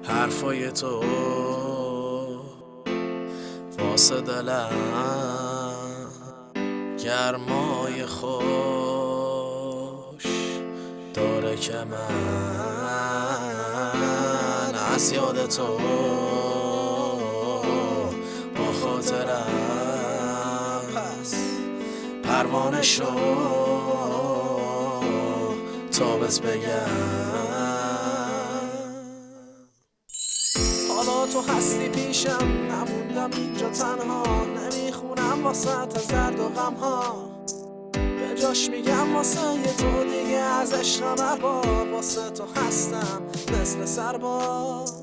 حرفای تو واسه دلم گرمای خوش داره که من از یاد تو با خاطرم پروانه شو تا بهت بگم. حالا تو هستی پیشم، نموندم اینجا تنها، نمیخونم واسه از درد و غم ها، به جاش میگم واسه یه تو دیگه از عشقم ارباب، واسه تو هستم مثل سرباز،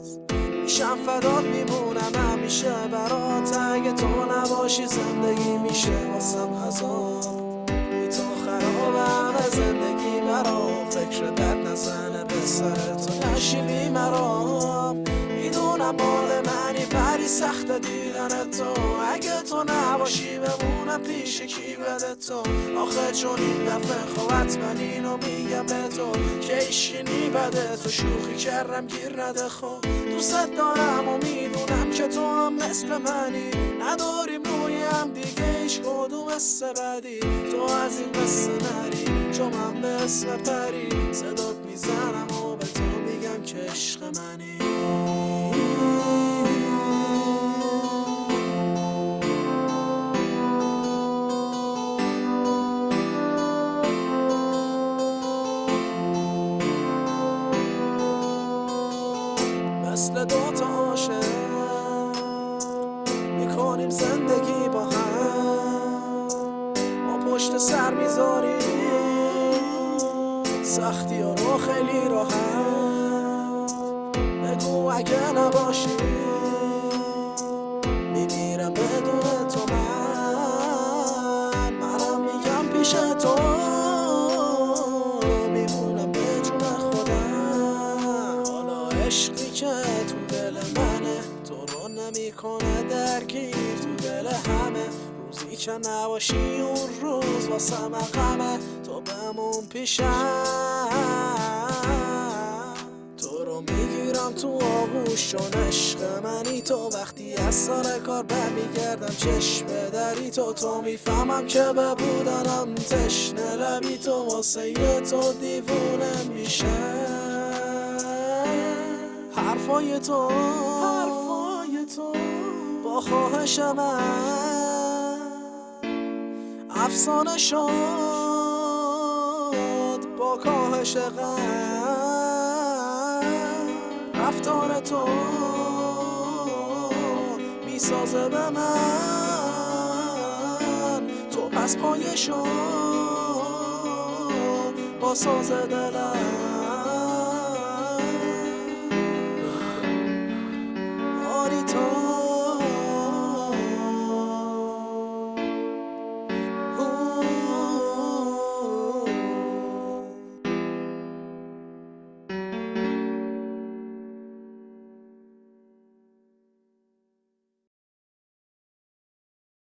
میشم فدات میمونم همیشه برات، اگه تو نباشی زندگی میشه واسم عذاب، بی تو خرابم زندگی برام، فکر بد نزنه به سر تو نشیبی مرام، میدونم مال منی ولی سخت دیدن تو، اگه تو نباشی بمونم پیش کی بده تو، آخه چون این دفعه خب حتما اینو میگم به تو که ایشینی بده تو، شوخی کردم گیر نده خب، دوست دارم و میدونم که تو هم مثل منی، نداریم روی هم دیگه هیچ کدوم مثل بدی، تو از این قصه نری چون من به اسم پری، صدات میزنم و به تو میگم که عشق منی. مثل دوتا عاشق میکنیم زندگی با هم، ما پشت سر میذاریم سختی ها رو خیلی راحت، بگو اگه نباشی میمیرم بدون تو، منم میگم پیش تو میمونم به جون خودم، حالا عشقی که تو دل منه تو رو نمیکنه درگیر تو دل همه، روزی که نباشی اون روز واسه من غمه، تو بمون پیشم تو رو میگیرم تو آغوش، چون عشق منی تو، وقتی از سر کار برمیگردم چشم دری تو میفهمم که به بودنم تشنه لبی تو، واسه یه تو دیوونه میشه، حرفای تو با خواهش من افسانه شد با کاهش غم، رفتار تو میسازه به من، تو پس پایه شد با ساز دلم.